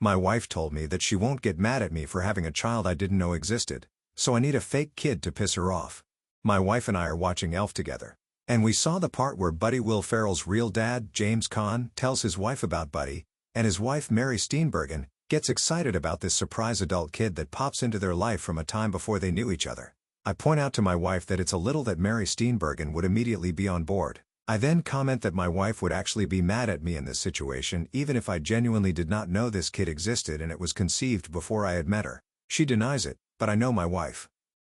My wife told me that she won't get mad at me for having a child I didn't know existed, so I need a fake kid to piss her off. My wife and I are watching Elf together. And we saw the part where Buddy Will Ferrell's real dad, James Caan, tells his wife about Buddy, and his wife Mary Steenburgen gets excited about this surprise adult kid that pops into their life from a time before they knew each other. I point out to my wife that it's a little that Mary Steenburgen would immediately be on board. I then comment that my wife would actually be mad at me in this situation even if I genuinely did not know this kid existed and it was conceived before I had met her. She denies it, but I know my wife.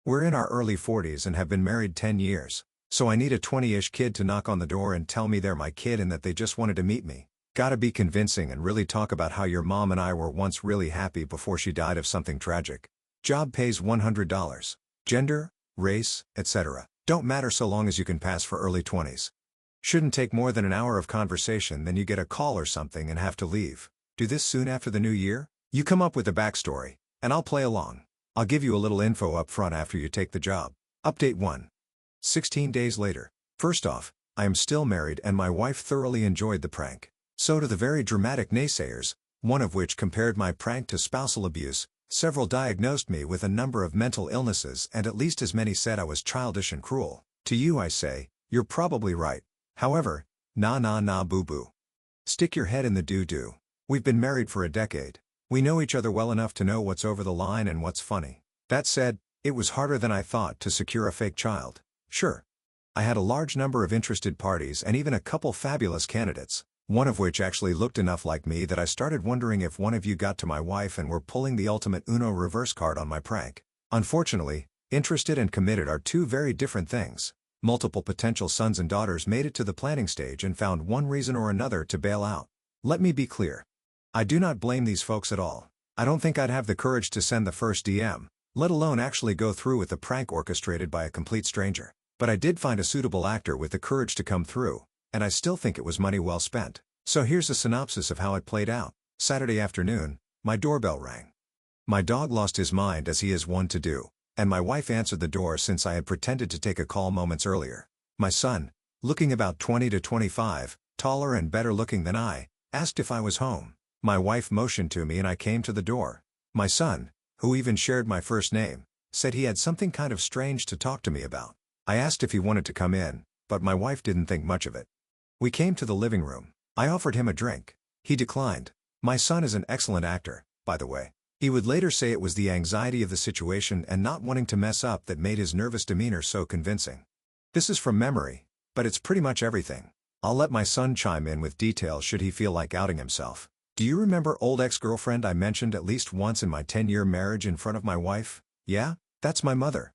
We're in our early 40s and have been married 10 years. So I need a 20-ish kid to knock on the door and tell me they're my kid and that they just wanted to meet me. Gotta be convincing and really talk about how your mom and I were once really happy before she died of something tragic. Job pays $100. Gender, race, etc. don't matter so long as you can pass for early 20s. Shouldn't take more than an hour of conversation, then you get a call or something and have to leave. Do this soon after the new year? You come up with a backstory, and I'll play along. I'll give you a little info up front after you take the job. Update 1. 16 days later. First off, I am still married and my wife thoroughly enjoyed the prank. So do the very dramatic naysayers, one of which compared my prank to spousal abuse. Several diagnosed me with a number of mental illnesses and at least as many said I was childish and cruel. To you I say, you're probably right. However, nah boo-boo. Stick your head in the doo-doo. We've been married for a decade. We know each other well enough to know what's over the line and what's funny. That said, it was harder than I thought to secure a fake child. Sure. I had a large number of interested parties and even a couple fabulous candidates, one of which actually looked enough like me that I started wondering if one of you got to my wife and were pulling the ultimate Uno reverse card on my prank. Unfortunately, interested and committed are two very different things. Multiple potential sons and daughters made it to the planning stage and found one reason or another to bail out. Let me be clear. I do not blame these folks at all. I don't think I'd have the courage to send the first DM, let alone actually go through with the prank orchestrated by a complete stranger. But I did find a suitable actor with the courage to come through, and I still think it was money well spent. So here's a synopsis of how it played out. Saturday afternoon, my doorbell rang. My dog lost his mind as he is wont to do, and my wife answered the door since I had pretended to take a call moments earlier. My son, looking about 20 to 25, taller and better looking than I, asked if I was home. My wife motioned to me and I came to the door. My son, who even shared my first name, said he had something kind of strange to talk to me about. I asked if he wanted to come in, but my wife didn't think much of it. We came to the living room. I offered him a drink. He declined. My son is an excellent actor, by the way. He would later say it was the anxiety of the situation and not wanting to mess up that made his nervous demeanor so convincing. This is from memory, but it's pretty much everything. I'll let my son chime in with details should he feel like outing himself. Do you remember old ex-girlfriend I mentioned at least once in my 10-year marriage in front of my wife? Yeah, that's my mother.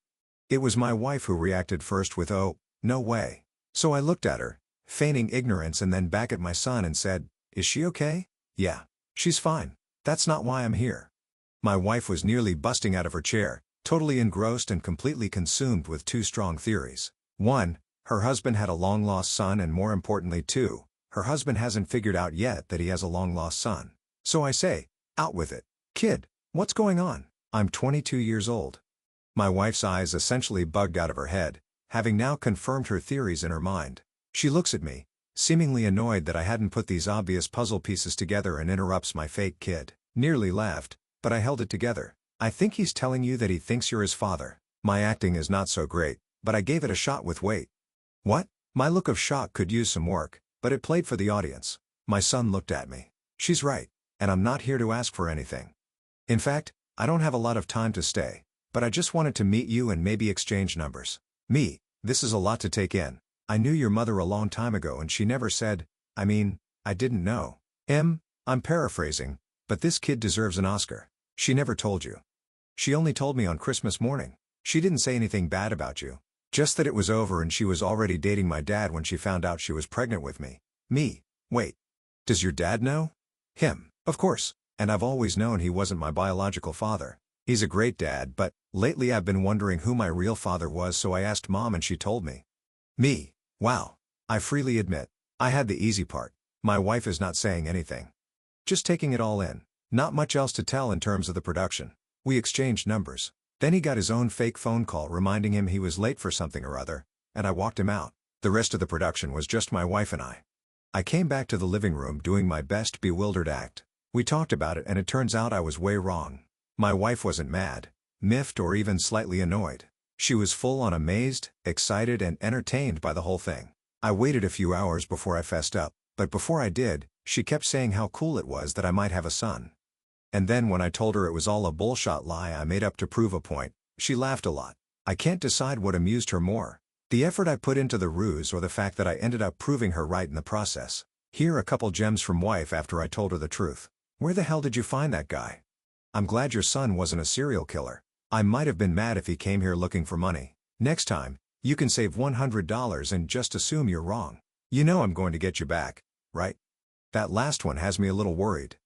It was my wife who reacted first with "Oh, no way." So I looked at her, feigning ignorance, and then back at my son and said, "Is she okay?" "Yeah, she's fine. That's not why I'm here." My wife was nearly busting out of her chair, totally engrossed and completely consumed with two strong theories. 1, her husband had a long-lost son, and more importantly 2, her husband hasn't figured out yet that he has a long-lost son. So I say, out with it. "Kid, what's going on?" I'm 22 years old. My wife's eyes essentially bugged out of her head, having now confirmed her theories in her mind. She looks at me, seemingly annoyed that I hadn't put these obvious puzzle pieces together, and interrupts my fake kid. Nearly laughed, but I held it together. "I think he's telling you that he thinks you're his father." My acting is not so great, but I gave it a shot with weight. "What?" My look of shock could use some work, but it played for the audience. My son looked at me. "She's right, and I'm not here to ask for anything. In fact, I don't have a lot of time to stay, but I just wanted to meet you and maybe exchange numbers." Me, this is a lot to take in. I knew your mother a long time ago and she never said, I didn't know. I'm paraphrasing, but this kid deserves an Oscar. She never told you. She only told me on Christmas morning. She didn't say anything bad about you. Just that it was over and she was already dating my dad when she found out she was pregnant with me. Me, wait. Does your dad know? Him, of course, and I've always known he wasn't my biological father. He's a great dad, but lately I've been wondering who my real father was, so I asked Mom and she told me. Me, wow. I freely admit, I had the easy part. My wife is not saying anything. Just taking it all in. Not much else to tell in terms of the production. We exchanged numbers. Then he got his own fake phone call reminding him he was late for something or other, and I walked him out. The rest of the production was just my wife and I. I came back to the living room doing my best bewildered act. We talked about it and it turns out I was way wrong. My wife wasn't mad, miffed or even slightly annoyed. She was full on amazed, excited and entertained by the whole thing. I waited a few hours before I fessed up, but before I did, she kept saying how cool it was that I might have a son. And then when I told her it was all a bullshit lie I made up to prove a point, she laughed a lot. I can't decide what amused her more, the effort I put into the ruse or the fact that I ended up proving her right in the process. Here a couple gems from wife after I told her the truth. Where the hell did you find that guy? I'm glad your son wasn't a serial killer. I might have been mad if he came here looking for money. Next time, you can save $100 and just assume you're wrong. You know I'm going to get you back, right? That last one has me a little worried.